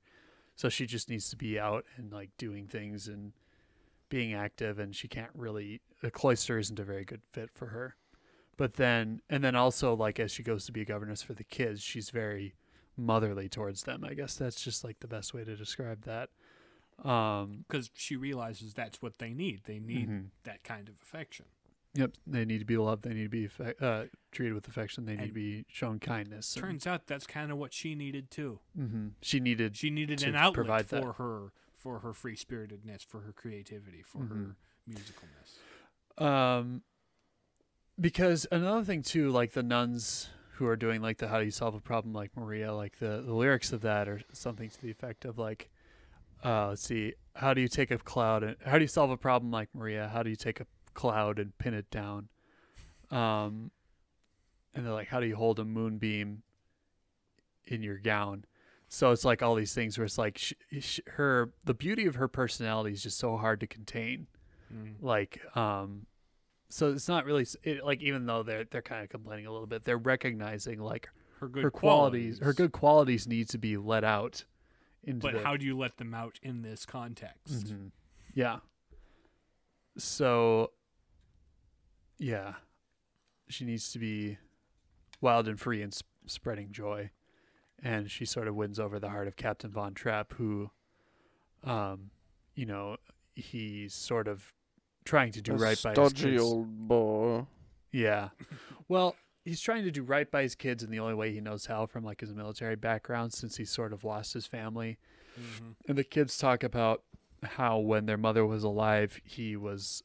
So she just needs to be out and like doing things and being active, and she can't really, the cloister isn't a very good fit for her. But then, and then also like as she goes to be a governess for the kids, she's very motherly towards them. I guess that's just like the best way to describe that. Because she realizes that's what they need. They need that kind of affection. Yep, they need to be loved. They need to be treated with affection. They need to be shown kindness. Turns out that's kind of what she needed too. She needed an to outlet provide for her free spiritedness, for her creativity, for her musicalness. Because another thing too, like the nuns who are doing like the How Do You Solve a Problem Like Maria, like the lyrics of that are something to the effect of like, let's see, how do you take a cloud and how do you solve a problem like Maria? How do you take a cloud and pin it down? And they're like, how do you hold a moonbeam in your gown? So it's like all these things where it's like the beauty of her personality is just so hard to contain. Like, so it's not really like, even though they're kind of complaining a little bit, they're recognizing like Her good her qualities, her good qualities need to be let out into But the, how do you let them out in this context? Mhm. Yeah. So, yeah, she needs to be wild and free and spreading joy, and she sort of wins over the heart of Captain Von Trapp, who, you know, he's sort of trying to do right by his stodgy kids. old boy. Yeah. Well, he's trying to do right by his kids in the only way he knows how, from like his military background, since he's sort of lost his family. Mm-hmm. And the kids talk about how when their mother was alive, he was,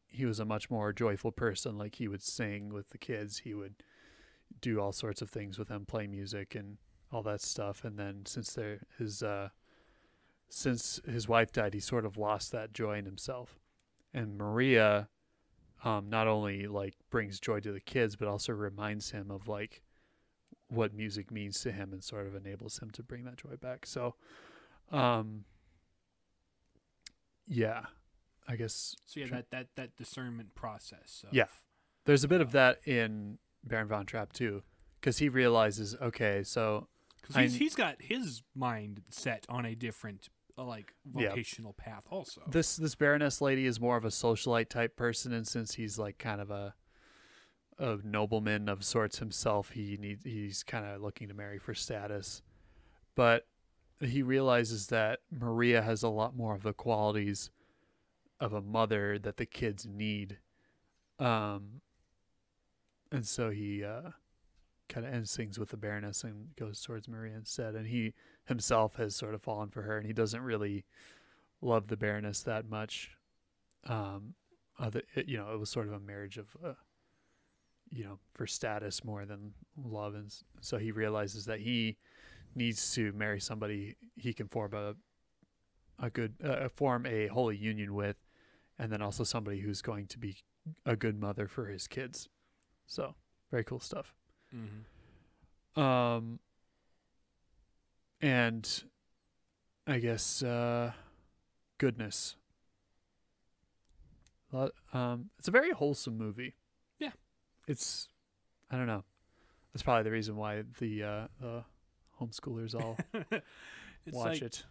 he was a much more joyful person. Like, he would sing with the kids. He would do all sorts of things with them, play music and all that stuff. And then since his wife died, he sort of lost that joy in himself. And Maria, not only like brings joy to the kids, but also reminds him of like what music means to him and sort of enables him to bring that joy back. So, yeah, I guess. So yeah, that discernment process. Of, Yeah. There's a bit of that in Baron Von Trapp too, because he realizes, okay, so because he's got his mind set on a different like vocational path also. this Baroness lady is more of a socialite type person, and since he's like kind of a nobleman of sorts himself, he's kind of looking to marry for status. But he realizes that Maria has a lot more of the qualities of a mother that the kids need. And so he kind of ends things with the Baroness and goes towards Maria instead. And he himself has sort of fallen for her, and he doesn't really love the Baroness that much. It was sort of a marriage of, for status more than love. And so he realizes that he needs to marry somebody he can form form a holy union with, and then also somebody who's going to be a good mother for his kids. So very cool stuff. Mm-hmm. And I guess goodness. It's a very wholesome movie. Yeah. It's, I don't know. That's probably the reason why the homeschoolers all watch it.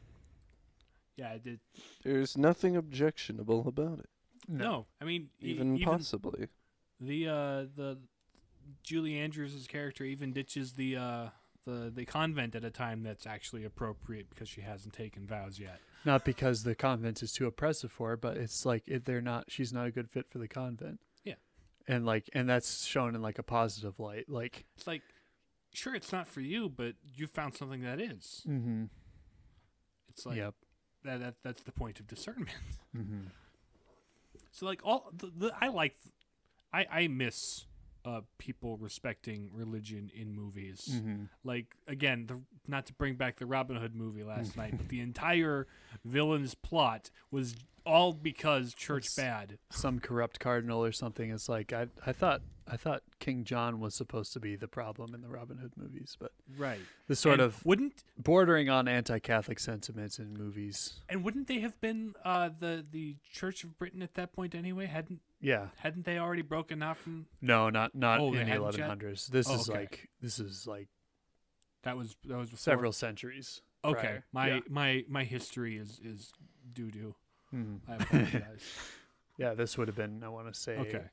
Yeah, I did. There's nothing objectionable about it, No, I mean even possibly. The Julie Andrews' character even ditches the convent at a time that's actually appropriate because she hasn't taken vows yet. Not because the convent is too oppressive for her, but it's like she's not a good fit for the convent. Yeah. And that's shown in like a positive light. Like, it's like, sure, it's not for you, but you found something that is. Mm-hmm. It's like, yep. That's the point of discernment. Mm-hmm. So like I miss people respecting religion in movies. Mm-hmm. Like, again, not to bring back the Robin Hood movie last night, but the entire villain's plot was all because church bad. Some corrupt cardinal or something. It's like I thought King John was supposed to be the problem in the Robin Hood movies, but Right. the sort And of bordering on anti-Catholic sentiments in movies. And wouldn't they have been the Church of Britain at that point anyway? Hadn't they already broken off from? No, not in they the hadn't yet? 1100s. This is okay. like that was before. several centuries. Okay, prior. my history is doo-doo. Mm-hmm. I apologize. Yeah, this would have been, I want to say, Okay.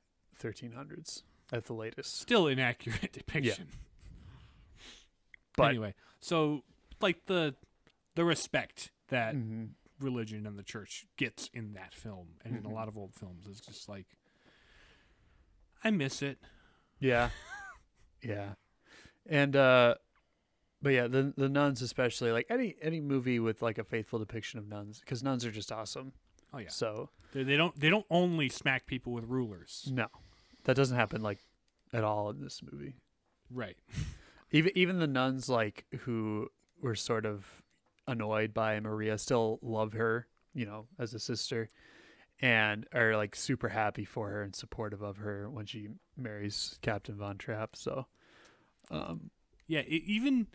1300s at the latest. Still inaccurate depiction. But anyway, so like the respect that mm-hmm. religion and the church gets in that film and in a Mhm. lot of old films is just like, I miss it. Yeah. Yeah. And but yeah, the nuns especially, like any movie with like a faithful depiction of nuns, because nuns are just awesome. Oh yeah. So They don't only smack people with rulers. no, that doesn't happen like at all in this movie. Right. Even the nuns, like, who were sort of annoyed by Maria, still love her, as a sister, and are like super happy for her and supportive of her when she marries Captain Von Trapp. So Yeah, even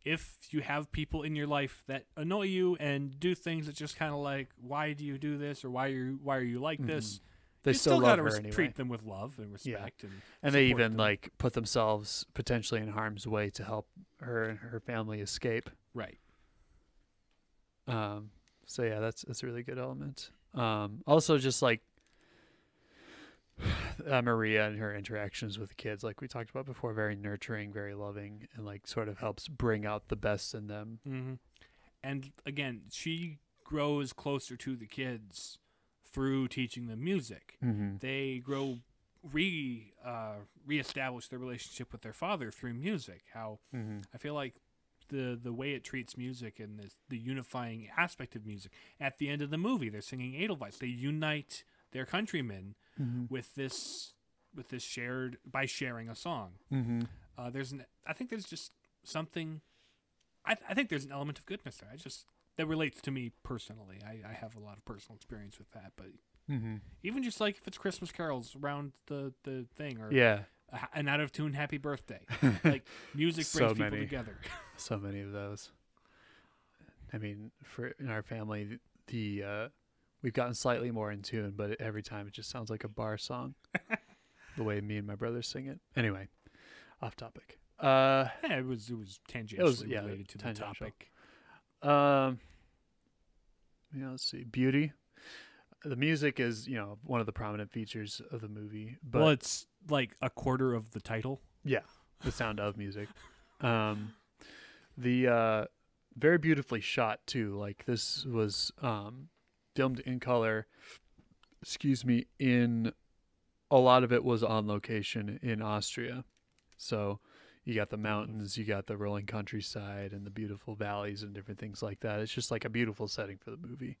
if you have people in your life that annoy you and do things that just kind of like, why do you do this, or why are you like this? they You still love gotta her anyway. treat them with love and respect, And they support even them. like put themselves potentially in harm's way to help her and her family escape. right. So yeah, that's a really good element. Also just like Maria and her interactions with the kids, like we talked about before, very nurturing, very loving, and like sort of helps bring out the best in them. Mm-hmm. And again, she grows closer to the kids through teaching them music. Mm-hmm. They grow reestablish their relationship with their father through music. How Mm-hmm. I feel like the way it treats music and the unifying aspect of music. At the end of the movie, they're singing Edelweiss. They unite their countrymen Mm-hmm. with this shared by sharing a song. Mm-hmm. I think there's just something. I think there's an element of goodness there. That relates to me personally. I have a lot of personal experience with that, but Mm-hmm. even just like if it's Christmas carols around the thing or Yeah, an out of tune happy birthday, like music So brings people many. together. so many of those. I mean, for in our family, the we've gotten slightly more in tune, but every time it just sounds like a bar song. The way me and my brother sing it. Anyway, off topic. Yeah, it was tangentially yeah, related to the tangential. topic. Let's see. Beauty. The music is, one of the prominent features of the movie. But Well, it's like a quarter of the title. yeah, the sound of music. The very beautifully shot too. Like this was filmed in color. In a lot of it was on location in Austria. So you got the mountains, you got the rolling countryside and the beautiful valleys and different things like that. It's just like a beautiful setting for the movie.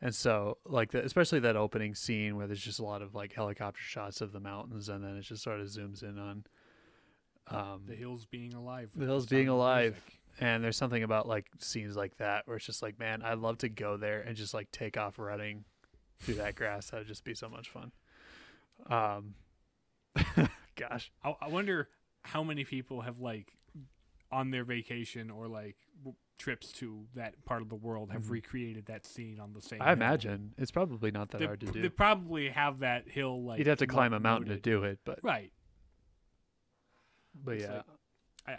And so like especially that opening scene where there's just a lot of like helicopter shots of the mountains and then it just sort of zooms in on The hills being alive. the with hills sound being of alive. music. And there's something about like scenes like that where it's just like, man, I'd love to go there and just like take off running through that grass. That'd just be so much fun. Gosh. I wonder how many people have like on their vacation or like trips to that part of the world have recreated that scene on the same. I hill. imagine it's probably not that hard to They do. probably have that hill like. You'd have to climb a mountain to noted. do it, but Right. It's yeah. like-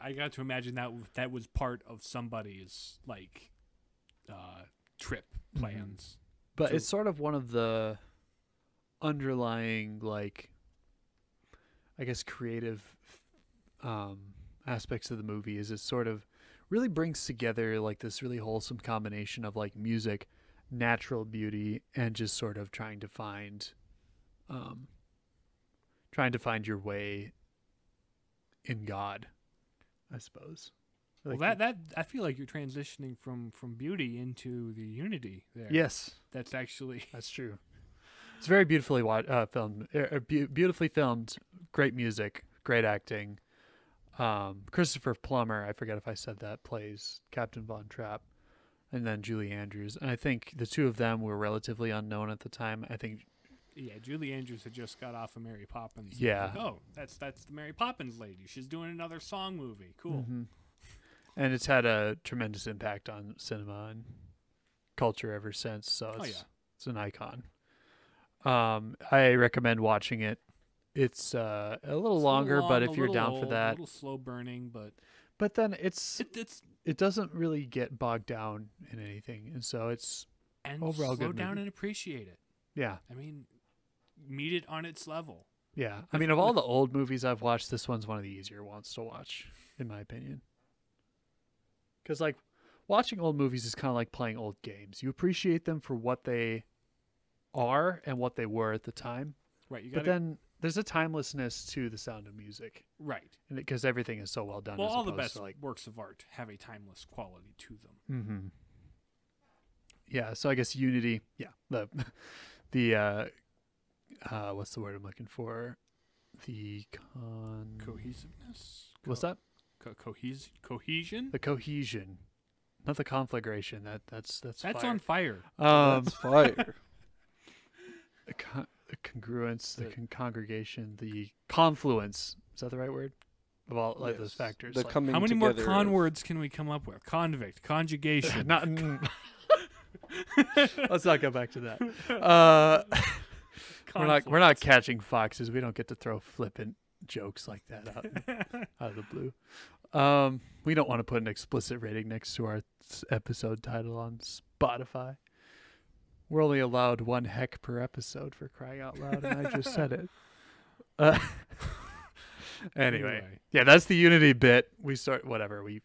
I got to imagine that was part of somebody's like trip plans. But So- it's sort of one of the underlying, like, I guess, creative aspects of the movie is it sort of really brings together like this really wholesome combination of like music, natural beauty, and just sort of trying to find your way in God, I suppose. Well, Like, that I feel like you're transitioning from beauty into the unity there. yes. That's actually That's true. It's very beautifully filmed. Beautifully filmed. Great music. Great acting. Christopher Plummer, I forget if I said that, plays Captain Von Trapp, and then Julie Andrews. And I think the two of them were relatively unknown at the time. I think, Julie Andrews had just got off of Mary Poppins. Yeah. Like, oh, that's the Mary Poppins lady. She's doing another song movie. Cool. and it's had a tremendous impact on cinema and culture ever since. So it's an icon. I recommend watching it. It's a little It's a longer, long, but a if you're little down old, for a that, little slow burning, but but then it's it's it doesn't really get bogged down in anything, and so it's and overall slow good down movie. and appreciate it. yeah. I mean, meet it on its level. Yeah, I mean, of all the old movies I've watched, this one's one of the easier ones to watch, in my opinion. Because, like, watching old movies is kind of like playing old games. You appreciate them for what they are and what they were at the time, Right. You but got then there's a timelessness to the Sound of Music, right. because everything is so well done. Well, as all the opposed best to, like, works of art have a timeless quality to them. mm-hmm. Yeah, so I guess Unity. Yeah, the what's the word I'm looking for? The Cohesiveness. What's that? Cohesion. The cohesion, not the conflagration. That's That's fire. on fire. That's fire. The congruence, the congregation, the confluence. Is that the right word? Of all like those Yes. factors. The like, coming How many more together con of- words can we come up with? Convict, conjugation. not. Let's not go back to that. We're not catching foxes. We don't get to throw flippant jokes like that out of the blue. We don't want to put an explicit rating next to our episode title on Spotify. We're only allowed 1 heck per episode, for crying out loud, and I just said it. Anyway, yeah, that's the Unity bit. We start whatever we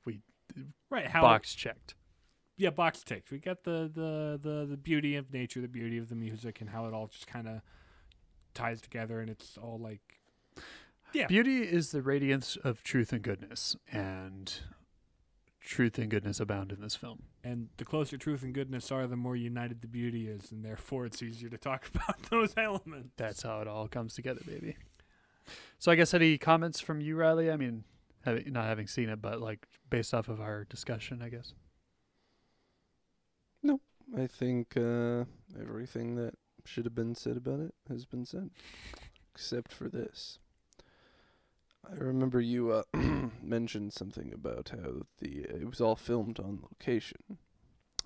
right how box checked. Yeah, box ticked. We got the beauty of nature, the beauty of the music, and how it all just kind of ties together, and it's all like, yeah. Beauty is the radiance of truth and goodness, and truth and goodness abound in this film. And the closer truth and goodness are, the more united the beauty is, and therefore it's easier to talk about those elements. That's how it all comes together, baby. So I guess any comments from you, Riley? I mean, not having seen it, but like based off of our discussion, I guess. No, I think everything that should have been said about it has been said, except for this. I remember you mentioned something about how it was all filmed on location,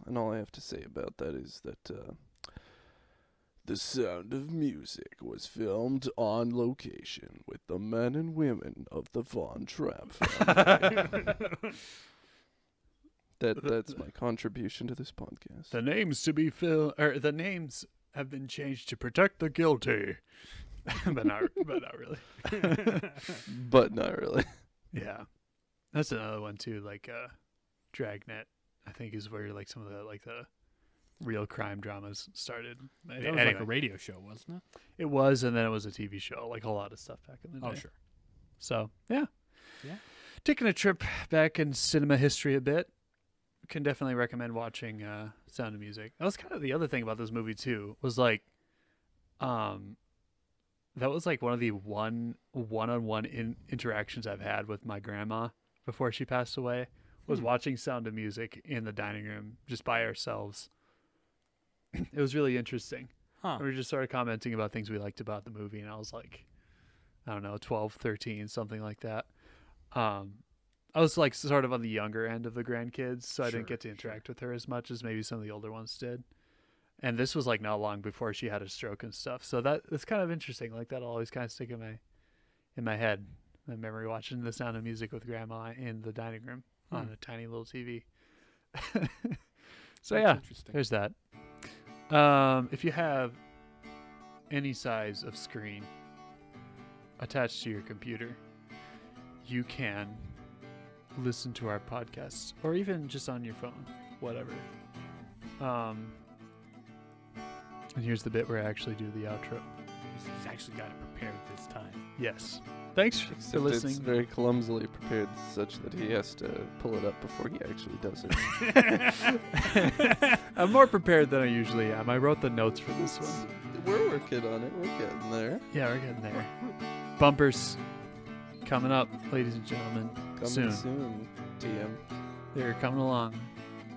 and all I have to say about that is that The Sound of Music was filmed on location with the men and women of the Von Trapp family. That's my contribution to this podcast. The names to be the names have been changed to protect the guilty, but not really. But not really. Yeah, that's another one too. Like Dragnet, I think is where like some of the real crime dramas started. That was like a radio show, wasn't it? It was, and then it was a TV show, like a lot of stuff back in the day. Oh, sure. So yeah. Yeah. Taking a trip back in cinema history a bit. Can definitely recommend watching Sound of Music. That was kind of the other thing about this movie too, was like that was like one of the one-on-one interactions I've had with my grandma before she passed away, was watching Sound of Music in the dining room just by ourselves. It was really interesting. Huh. We just started commenting about things we liked about the movie, and I was like, I don't know, 12, 13, something like that. I was like sort of on the younger end of the grandkids, so I didn't get to interact with her as much as maybe some of the older ones did. And this was like not long before she had a stroke and stuff, so that's kind of interesting. Like that'll always kind of stick in my head. I memory watching The Sound of Music with Grandma in the dining room on a tiny little TV. So yeah, there's that. If you have any size of screen attached to your computer, you can listen to our podcasts, or even just on your phone, whatever. And here's the bit where I actually do the outro. He's actually got it prepared this time. Yes. Thanks for Except listening. it's very clumsily prepared such that he has to pull it up before he actually does it. I'm more prepared than I usually am. I wrote the notes for this one. We're working on it. We're getting there. Yeah, we're getting there. Bumpers coming up, ladies and gentlemen. Coming soon, TM. They're coming along.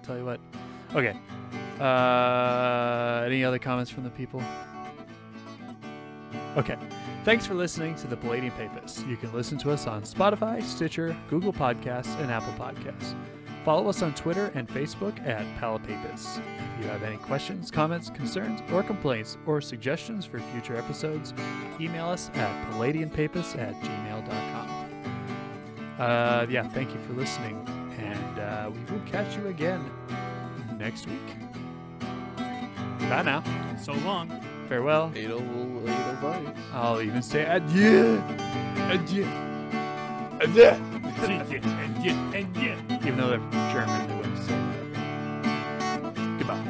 Tell you what. Okay. Any other comments from the people? Okay. Thanks for listening to the Palladium Papists. You can listen to us on Spotify, Stitcher, Google Podcasts, and Apple Podcasts. Follow us on Twitter and Facebook at Pallapapists. If you have any questions, comments, concerns, or complaints, or suggestions for future episodes, email us at palladiumpapists@gmail.com. Yeah, thank you for listening, and we will catch you again next week. Bye now. So long. Farewell. Edelweiss. I'll even say adieu. Adieu. Adieu. and yeah. Even though they're German, they wouldn't say that. Goodbye.